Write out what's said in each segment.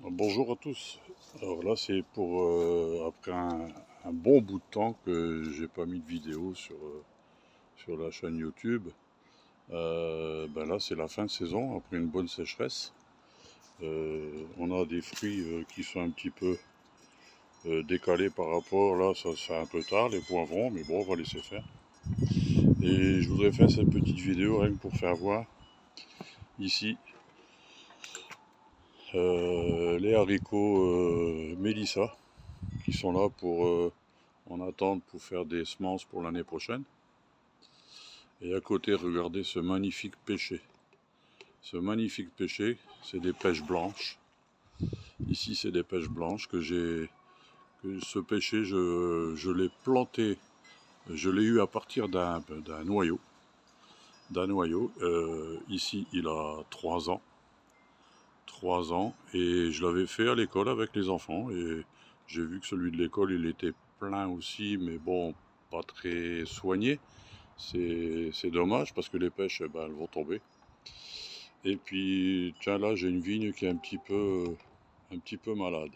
Bonjour à tous. Alors là, c'est pour après un bon bout de temps que j'ai pas mis de vidéo sur la chaîne YouTube. Ben là, c'est la fin de saison après une bonne sécheresse. On a des fruits qui sont un petit peu décalés par rapport. Là, ça c'est un peu tard, les poivrons, mais bon, on va laisser faire. Et je voudrais faire cette petite vidéo rien que pour faire voir ici les haricots Mélissa qui sont là pour en attente pour faire des semences pour l'année prochaine. Et à côté, regardez ce magnifique pêcher. Ce magnifique pêcher, c'est des pêches blanches. Ici, c'est des pêches blanches que j'ai. Ce pêcher, je l'ai planté. Je l'ai eu à partir d'un noyau. Ici, il a 3 ans. 3 ans. Et je l'avais fait à l'école avec les enfants. Et j'ai vu que celui de l'école, il était plein aussi, mais bon, pas très soigné. C'est dommage parce que les pêches, ben, elles vont tomber. Et puis, tiens, là, j'ai une vigne qui est un petit peu malade.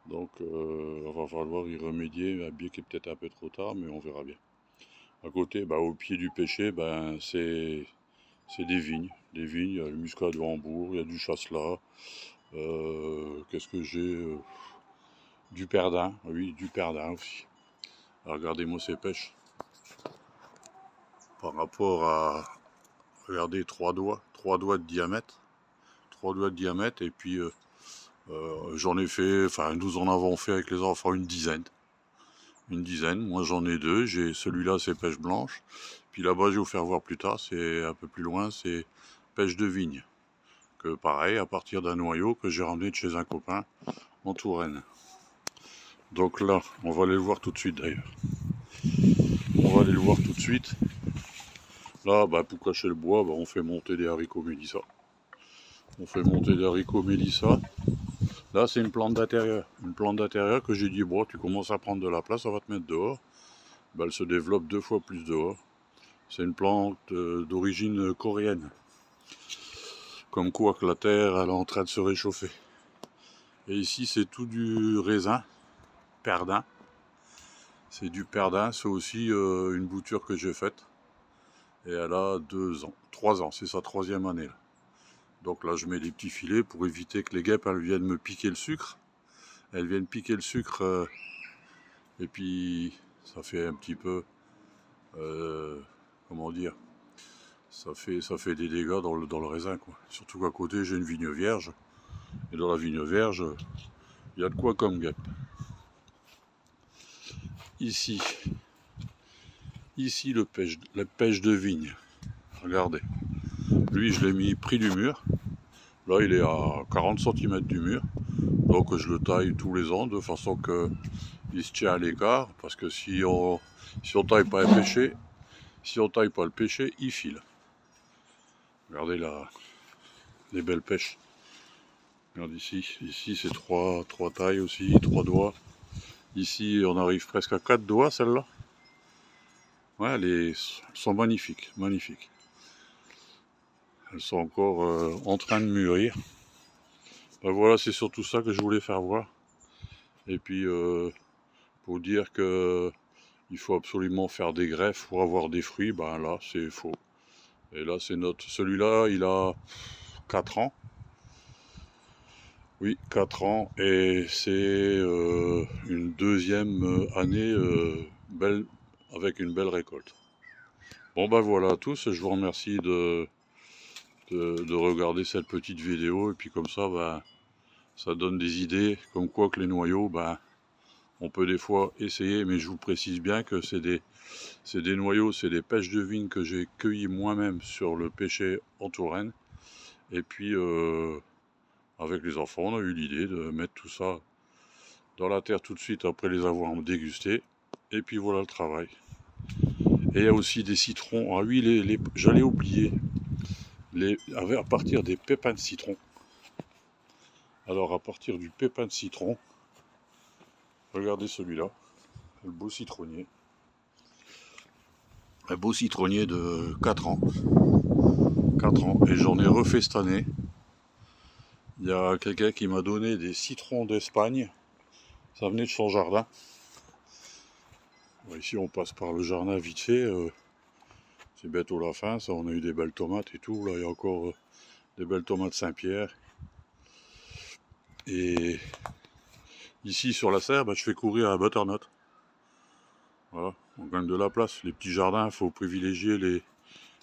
Donc, il va falloir y remédier, bien qu'il est peut-être un peu trop tard, mais on verra bien. À côté, ben, au pied du pêcher, ben, c'est des vignes. Des vignes, il y a le muscat de Hambourg, il y a du chasselas. Qu'est-ce que j'ai du perdin, oui, du perdin aussi. Regardez-moi ces pêches. Par rapport à, regardez, 3 doigts de diamètre. 3 doigts de diamètre, et puis j'en ai fait, enfin nous en avons fait avec les enfants une dizaine. Une dizaine, moi j'en ai deux, j'ai celui-là c'est pêche blanche, puis là-bas je vais vous faire voir plus tard, c'est un peu plus loin, c'est pêche de vigne. Que pareil, à partir d'un noyau que j'ai ramené de chez un copain en Touraine. Donc là, on va aller le voir tout de suite d'ailleurs. On va aller le voir tout de suite. Là, bah, pour cacher le bois, bah, on fait monter des haricots Mélissa. On fait monter des haricots Mélissa. Là, c'est une plante d'intérieur. Une plante d'intérieur que j'ai dit, bon, tu commences à prendre de la place, on va te mettre dehors. Ben, elle se développe 2 fois plus dehors. C'est une plante d'origine coréenne. Comme quoi que la terre, elle est en train de se réchauffer. Et ici, c'est tout du raisin, perdin. C'est du perdin, c'est aussi une bouture que j'ai faite. Et elle a 2 ans, 3 ans, c'est sa 3e année. Là. Donc là, je mets des petits filets pour éviter que les guêpes, elles viennent me piquer le sucre. Elles viennent piquer le sucre et puis ça fait un petit peu, comment dire, ça fait des dégâts dans le raisin, quoi. Surtout qu'à côté, j'ai une vigne vierge. Et dans la vigne vierge, il y a de quoi comme guêpe. Ici, la pêche de vigne. Regardez. Lui, je l'ai mis près du mur. Là, il est à 40 cm du mur. Donc, je le taille tous les ans de façon qu'il se tient à l'écart. Parce que si on taille pas le pêcher, il file. Regardez là, les belles pêches. Regarde ici c'est trois tailles aussi, 3 doigts. Ici on arrive presque à 4 doigts celle-là. Ouais, elles sont magnifiques, magnifiques. Elles sont encore en train de mûrir. Ben voilà, c'est surtout ça que je voulais faire voir. Et puis pour dire que il faut absolument faire des greffes pour avoir des fruits, ben là c'est faux. Et là c'est celui-là il a 4 ans. Oui, 4 ans, et c'est une 2e année belle, avec une belle récolte. Bon ben voilà à tous, je vous remercie de regarder cette petite vidéo, et puis comme ça, ben, ça donne des idées, comme quoi que les noyaux, ben, on peut des fois essayer, mais je vous précise bien que c'est des noyaux, c'est des pêches de vigne que j'ai cueillies moi-même sur le pêcher en Touraine, et puis avec les enfants, on a eu l'idée de mettre tout ça dans la terre tout de suite après les avoir dégustés. Et puis voilà le travail. Et il y a aussi des citrons. Ah oui, j'allais oublier. À partir des pépins de citron. Alors à partir du pépin de citron, regardez celui-là, le beau citronnier. Un beau citronnier de 4 ans. 4 ans. Et j'en ai refait cette année. Il y a quelqu'un qui m'a donné des citrons d'Espagne. Ça venait de son jardin. Ici on passe par le jardin vite fait. C'est bientôt la fin, ça. On a eu des belles tomates et tout. Là il y a encore des belles tomates Saint-Pierre. Et ici sur la serre, je fais courir un butternut. Voilà, on gagne de la place. Les petits jardins, il faut privilégier les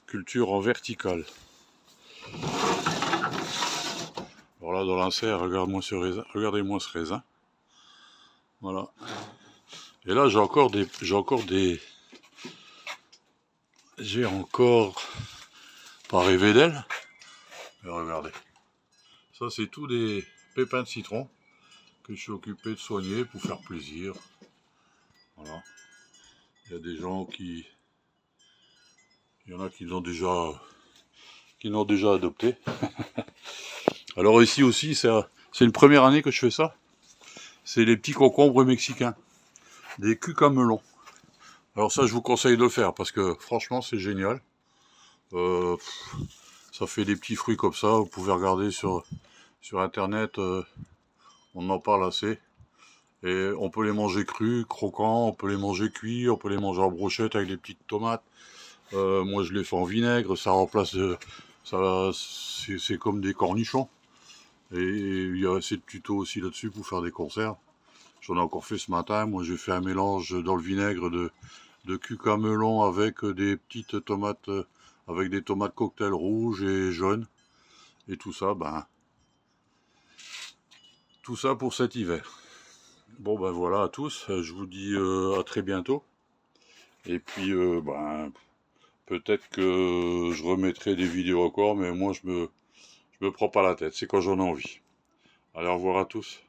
cultures en verticale. Alors là, dans la serre, regardez-moi ce raisin. Voilà. Et là, j'ai encore pas rêvé d'elle. Mais regardez. Ça, c'est tous des pépins de citron que je suis occupé de soigner pour faire plaisir. Voilà. Il y a des gens qui... Il y en a qui l'ont déjà adopté. Alors ici aussi, c'est une première année que je fais ça. C'est les petits concombres mexicains. Des cucamelons. Alors ça, je vous conseille de le faire parce que franchement, c'est génial. Ça fait des petits fruits comme ça. Vous pouvez regarder sur internet. On en parle assez. Et on peut les manger crus, croquants. On peut les manger cuits. On peut les manger en brochette avec des petites tomates. Moi, je les fais en vinaigre. Ça remplace... c'est comme des cornichons. Et il y a assez de tutos aussi là-dessus pour faire des conserves. J'en ai encore fait ce matin. Moi, j'ai fait un mélange dans le vinaigre de cucamelon avec des petites tomates, avec des tomates cocktail rouges et jaunes. Et tout ça, tout ça pour cet hiver. Bon, voilà à tous. Je vous dis à très bientôt. Et puis, peut-être que je remettrai des vidéos encore, mais moi, je me prends pas la tête. C'est quand j'en ai envie. Allez, au revoir à tous.